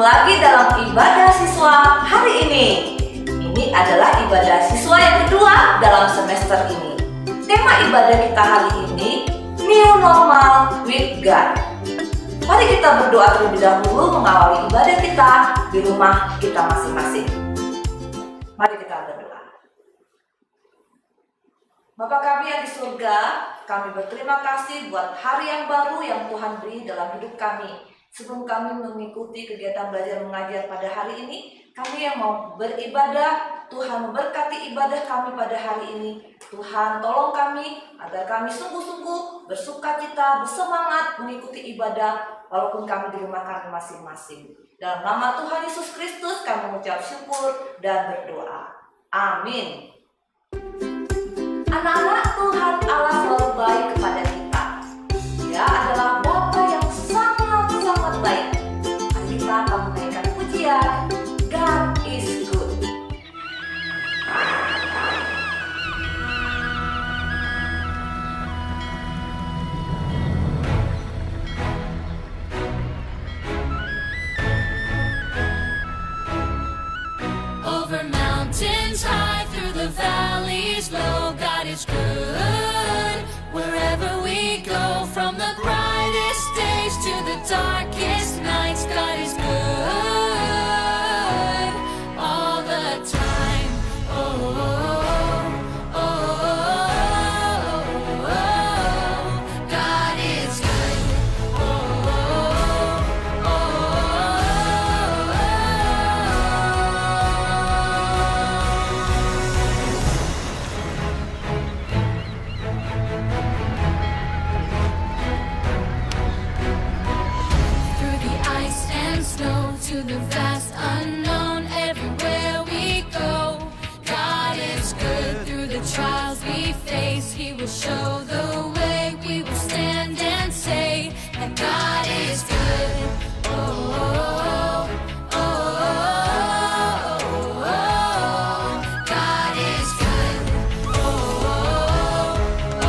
lagi dalam ibadah siswa hari ini. Ini adalah ibadah siswa yang kedua dalam semester ini. Tema ibadah kita hari ini, New Normal with God. Mari kita berdoa terlebih dahulu mengawali ibadah kita di rumah kita masing-masing. Mari kita berdoa. Bapa kami yang di surga, kami berterima kasih buat hari yang baru yang Tuhan beri dalam hidup kami. Sebelum kami mengikuti kegiatan belajar mengajar pada hari ini, kami yang mau beribadah, Tuhan memberkati ibadah kami pada hari ini. Tuhan tolong kami agar kami sungguh-sungguh bersukacita, bersemangat mengikuti ibadah walaupun kami di rumah kami masing-masing. Dalam nama Tuhan Yesus Kristus kami mengucap syukur dan berdoa. Amin. Anak-anak, Tuhan Allah selalu baik kepada kita. Dia adalah Bapa yang sangat baik. Mari kita akan menaikkan pujian God is good. Over mountains high, through the valleys low, God is good. Wherever we go, from the brightest days to the darkest nights, God is good all the time. Oh, oh, oh, oh, God is good. Oh, oh, through the ice and snow to the vast unknown, everywhere we go, God is good. Through the trials we face, He will show the way. We will stand and say that God is good. Oh, oh, oh, oh, oh, God is good. Oh, oh, oh,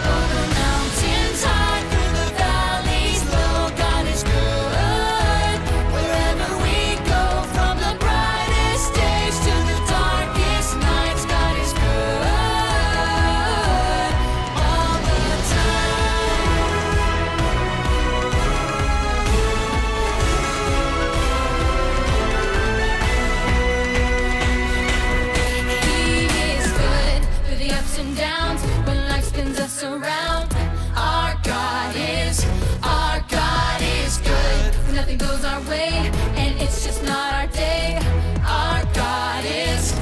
over mountains high, through the valleys low, God is good. Wherever we go, from the brightest days to the darkest nights, God is good all the He is good through the ups and downs when life spins us around. Our God is good. When nothing goes our way and it's just not our day. Our God is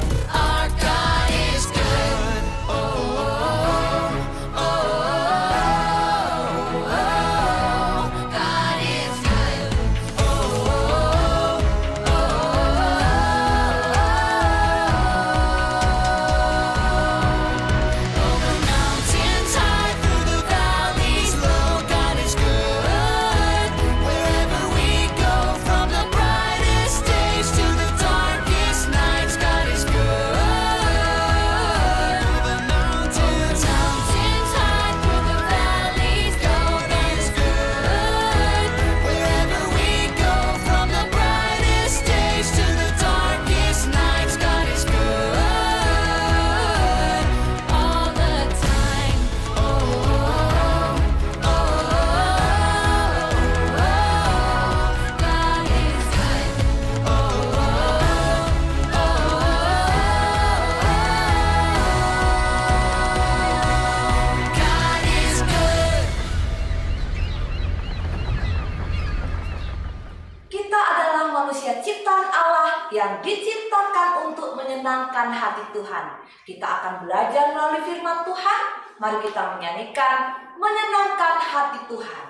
good. Oh, oh, oh, oh, God is good. Oh, oh, over mountains high, through the valleys low, God is good. Wherever we go, from the brightest days to the darkest nights, God is good. Over mountains high, through the valleys low, God is good. Wherever we go, from the brightest days to the darkest nights, God is good all the time. Oh, oh, oh, God is good. Oh, God is good. Kita adalah manusia ciptaan Allah yang diciptakan untuk menyenangkan hati Tuhan. Kita akan belajar melalui firman Tuhan. Mari kita menyanyikan menyenangkan hati Tuhan.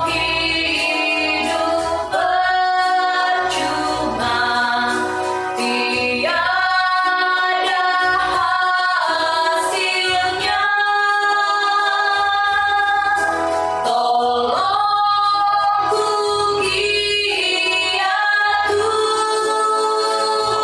Hidup percuma, tiada hasilnya. Tolong ku giat Tuhan.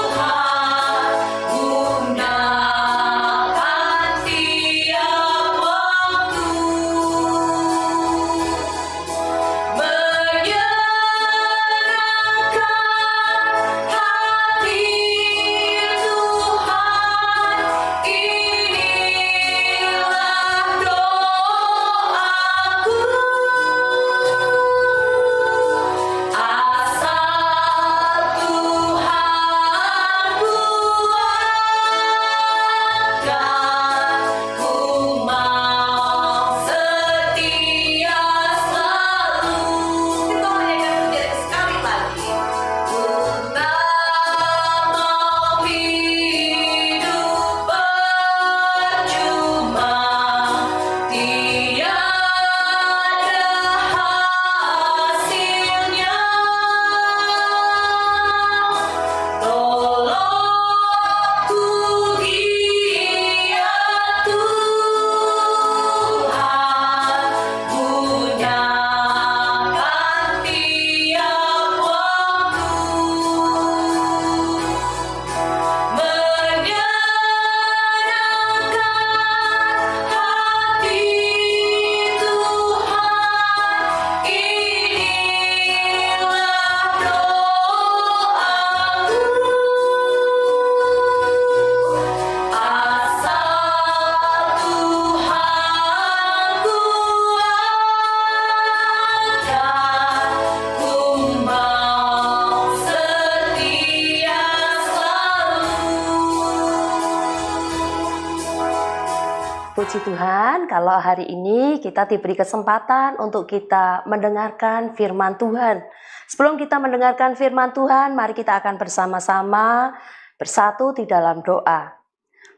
Puji Tuhan, kalau hari ini kita diberi kesempatan untuk kita mendengarkan firman Tuhan. Sebelum kita mendengarkan firman Tuhan, mari kita akan bersama-sama bersatu di dalam doa.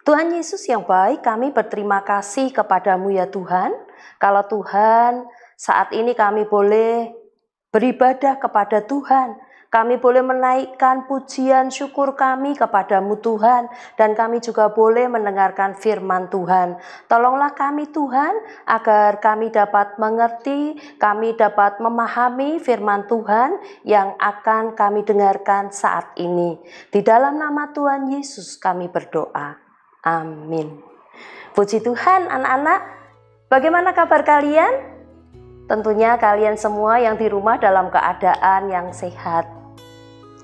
Tuhan Yesus yang baik, kami berterima kasih kepadamu ya Tuhan. Kalau Tuhan, saat ini kami boleh beribadah kepada Tuhan. Kami boleh menaikkan pujian syukur kami kepadamu Tuhan. Dan kami juga boleh mendengarkan firman Tuhan. Tolonglah kami Tuhan, agar kami dapat mengerti, kami dapat memahami firman Tuhan yang akan kami dengarkan saat ini. Di dalam nama Tuhan Yesus kami berdoa. Amin. Puji Tuhan anak-anak, bagaimana kabar kalian? Tentunya kalian semua yang di rumah dalam keadaan yang sehat.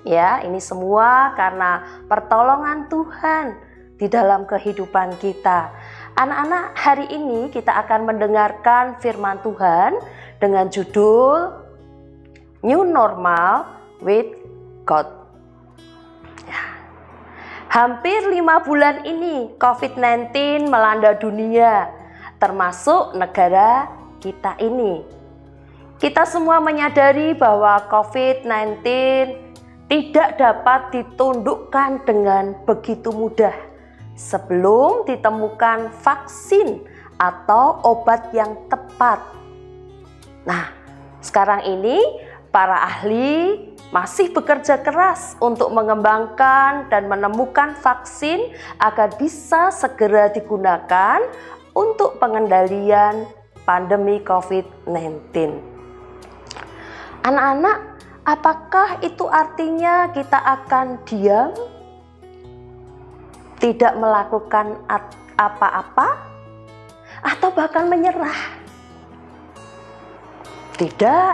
Ya, ini semua karena pertolongan Tuhan di dalam kehidupan kita. Anak-anak, hari ini kita akan mendengarkan firman Tuhan dengan judul New Normal with God. Ya. Hampir 5 bulan ini COVID-19 melanda dunia, termasuk negara kita ini. Kita semua menyadari bahwa COVID-19 tidak dapat ditundukkan dengan begitu mudah sebelum ditemukan vaksin atau obat yang tepat. Nah, sekarang ini para ahli masih bekerja keras untuk mengembangkan dan menemukan vaksin agar bisa segera digunakan untuk pengendalian pandemi COVID-19. Anak-anak, apakah itu artinya kita akan diam, tidak melakukan apa-apa, atau bahkan menyerah? Tidak.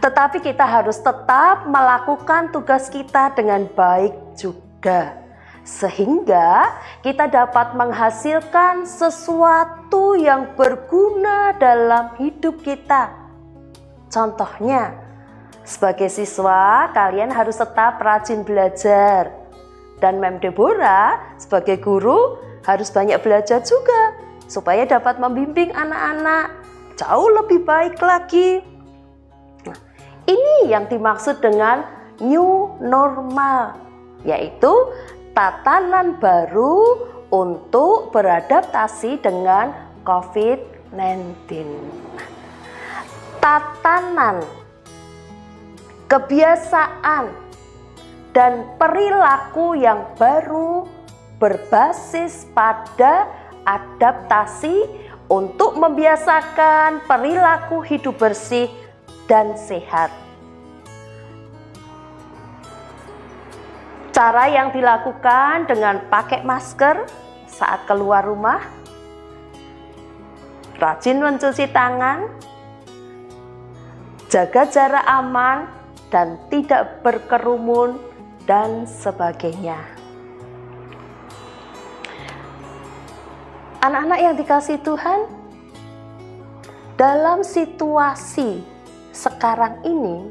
Tetapi kita harus tetap melakukan tugas kita dengan baik juga, sehingga kita dapat menghasilkan sesuatu yang berguna dalam hidup kita. Contohnya, sebagai siswa, kalian harus tetap rajin belajar. Dan Mem Deborah sebagai guru harus banyak belajar juga, supaya dapat membimbing anak-anak jauh lebih baik lagi. Nah, ini yang dimaksud dengan new normal, yaitu tatanan baru untuk beradaptasi dengan COVID-19. Tatanan, kebiasaan, dan perilaku yang baru berbasis pada adaptasi untuk membiasakan perilaku hidup bersih dan sehat. Cara yang dilakukan dengan pakai masker saat keluar rumah, rajin mencuci tangan, jaga jarak aman, dan tidak berkerumun, dan sebagainya. Anak-anak yang dikasihi Tuhan, dalam situasi sekarang ini,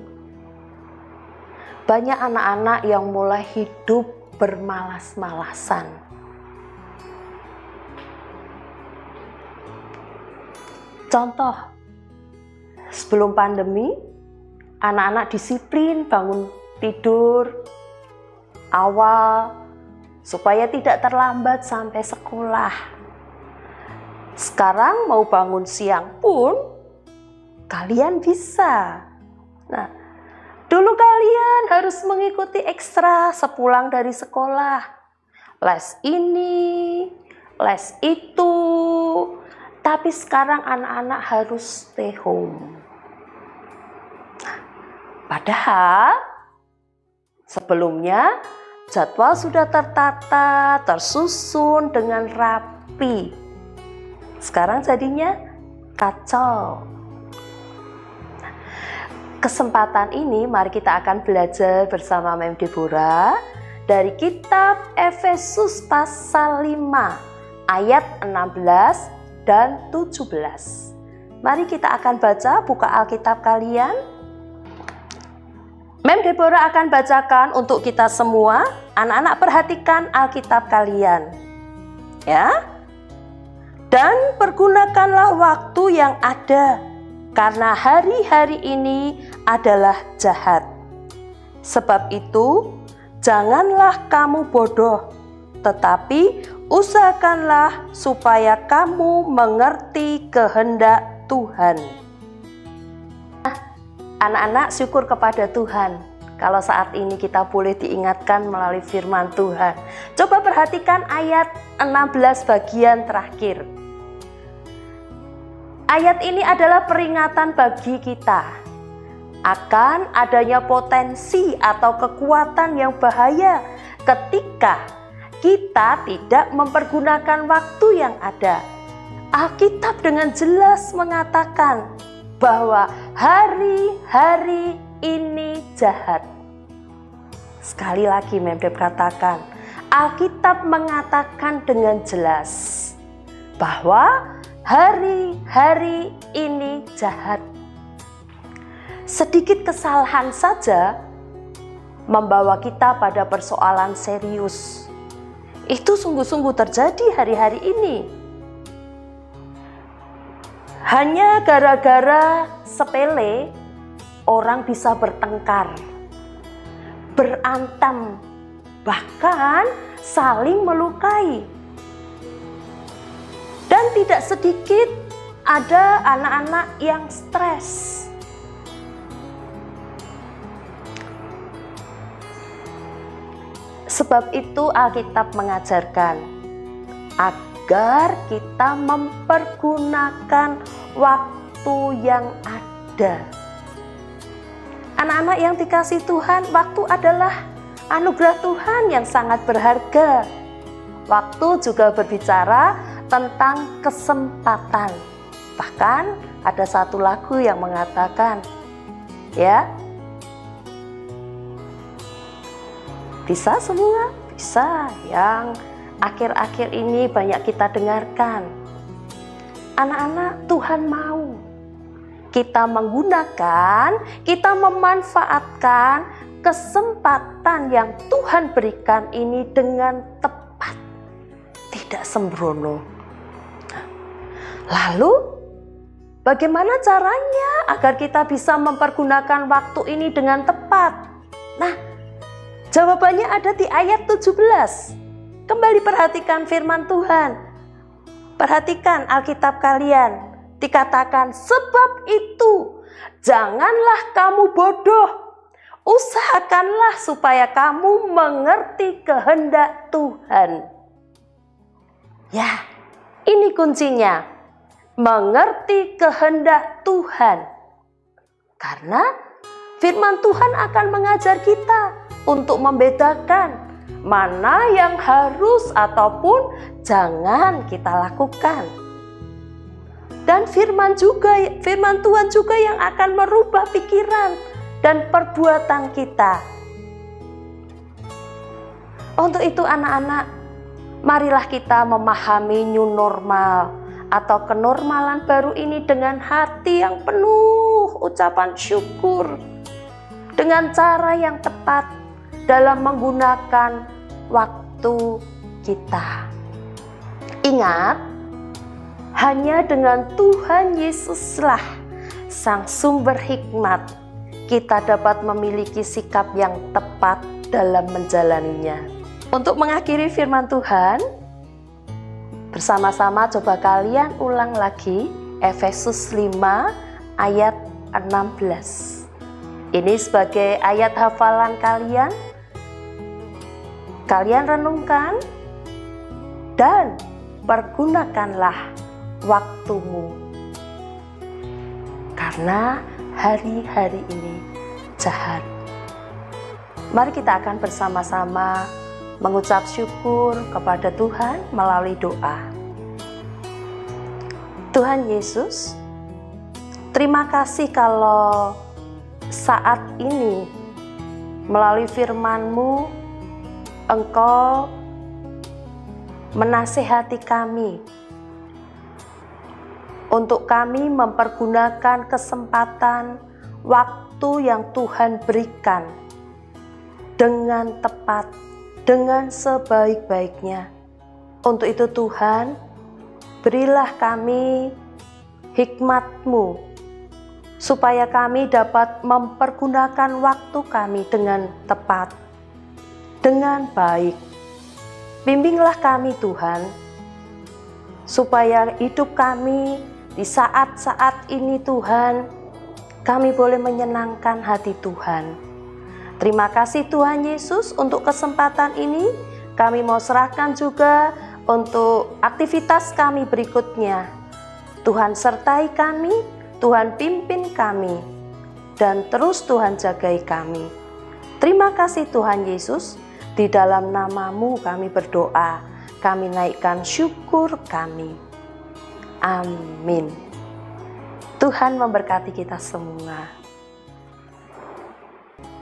banyak anak-anak yang mulai hidup bermalas-malasan. Contoh, sebelum pandemi, anak-anak disiplin bangun tidur awal supaya tidak terlambat sampai sekolah. Sekarang mau bangun siang pun kalian bisa. Nah, dulu kalian harus mengikuti ekstra sepulang dari sekolah. Les ini, les itu. Tapi sekarang anak-anak harus stay home. Padahal sebelumnya jadwal sudah tertata, tersusun dengan rapi. Sekarang jadinya kacau. Kesempatan ini mari kita akan belajar bersama Mem Deborah dari kitab Efesus pasal 5 ayat 16 dan 17. Mari kita akan baca, buka Alkitab kalian. Mem Deborah akan bacakan untuk kita semua. Anak-anak perhatikan Alkitab kalian. Ya. Dan pergunakanlah waktu yang ada, karena hari-hari ini adalah jahat. Sebab itu, janganlah kamu bodoh, tetapi usahakanlah supaya kamu mengerti kehendak Tuhan. Anak-anak, syukur kepada Tuhan kalau saat ini kita boleh diingatkan melalui firman Tuhan. Coba perhatikan ayat 16 bagian terakhir. Ayat ini adalah peringatan bagi kita akan adanya potensi atau kekuatan yang bahaya ketika kita tidak mempergunakan waktu yang ada. Alkitab dengan jelas mengatakan bahwa hari-hari ini jahat. Sekali lagi Memdep katakan, Alkitab mengatakan dengan jelas bahwa hari-hari ini jahat. Sedikit kesalahan saja membawa kita pada persoalan serius. Itu sungguh-sungguh terjadi hari-hari ini. Hanya gara-gara sepele, orang bisa bertengkar, berantem, bahkan saling melukai. Dan tidak sedikit ada anak-anak yang stres. Sebab itu Alkitab mengajarkan agar kita mempergunakan waktu yang ada. Anak-anak yang dikasihi Tuhan, waktu adalah anugerah Tuhan yang sangat berharga. Waktu juga berbicara tentang kesempatan. Bahkan ada satu lagu yang mengatakan, ya, bisa semua, bisa, yang akhir-akhir ini banyak kita dengarkan. Anak-anak, Tuhan mau kita menggunakan, kita memanfaatkan kesempatan yang Tuhan berikan ini dengan tepat, tidak sembrono. Lalu bagaimana caranya agar kita bisa mempergunakan waktu ini dengan tepat? Nah, jawabannya ada di ayat 17. Kembali perhatikan firman Tuhan. Perhatikan Alkitab kalian. Dikatakan, sebab itu janganlah kamu bodoh. Usahakanlah supaya kamu mengerti kehendak Tuhan. Ya, ini kuncinya. Mengerti kehendak Tuhan. Karena firman Tuhan akan mengajar kita untuk membedakan mana yang harus ataupun jangan kita lakukan. Dan firman Tuhan juga yang akan merubah pikiran dan perbuatan kita. Untuk itu anak-anak, marilah kita memahami new normal atau kenormalan baru ini dengan hati yang penuh ucapan syukur, dengan cara yang tepat dalam menggunakan waktu kita. Ingat, hanya dengan Tuhan Yesuslah Sang Sumber Hikmat kita dapat memiliki sikap yang tepat dalam menjalaninya. Untuk mengakhiri firman Tuhan, bersama-sama coba kalian ulang lagi Efesus 5 ayat 16. Ini sebagai ayat hafalan kalian. Kalian renungkan dan pergunakanlah waktumu. Karena hari-hari ini jahat. Mari kita akan bersama-sama mengucap syukur kepada Tuhan melalui doa. Tuhan Yesus, terima kasih kalau saat ini melalui firman-Mu Engkau menasihati kami untuk kami mempergunakan kesempatan waktu yang Tuhan berikan dengan tepat, dengan sebaik-baiknya. Untuk itu Tuhan, berilah kami hikmat-Mu, supaya kami dapat mempergunakan waktu kami dengan tepat, dengan baik. Bimbinglah kami Tuhan, supaya hidup kami di saat-saat ini Tuhan, kami boleh menyenangkan hati Tuhan. Terima kasih Tuhan Yesus untuk kesempatan ini. Kami mau serahkan juga untuk aktivitas kami berikutnya. Tuhan sertai kami, Tuhan pimpin kami, dan terus Tuhan jagai kami. Terima kasih Tuhan Yesus, di dalam nama-Mu kami berdoa, kami naikkan syukur kami. Amin. Tuhan memberkati kita semua.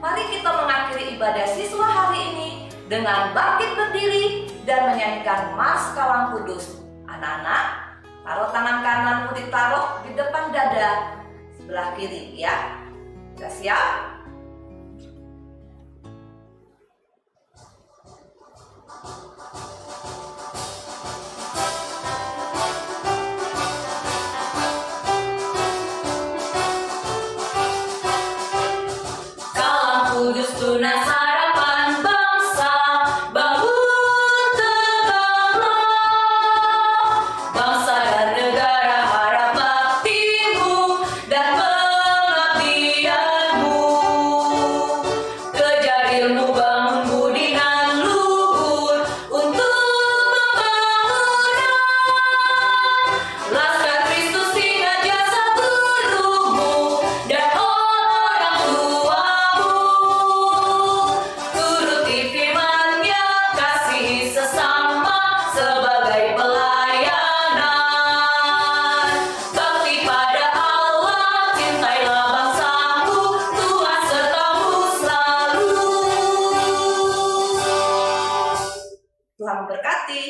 Mari kita mengakhiri ibadah siswa hari ini dengan bangkit berdiri dan menyanyikan Mars Kawang Kudus. Anak-anak, taruh tangan kananmu ditaruh di depan dada sebelah kiri ya. Sudah siap? Kudus tunas harapan bangsa, bangun tegaklah. Bangsa dan negara harap bakti-Mu dan pengabdian-Mu. Kejar ilmu, bangun budi nan luhur untuk pembangunan. Laskar Kristus hingga jasa gurumu dan orang tua. Turuti firman-Nya, kasihi sesama sebagai pelayanan. Bakti pada Allah, cintailah bangsa-Mu, Tuhan serta-Mu selalu. Tuhan memberkati.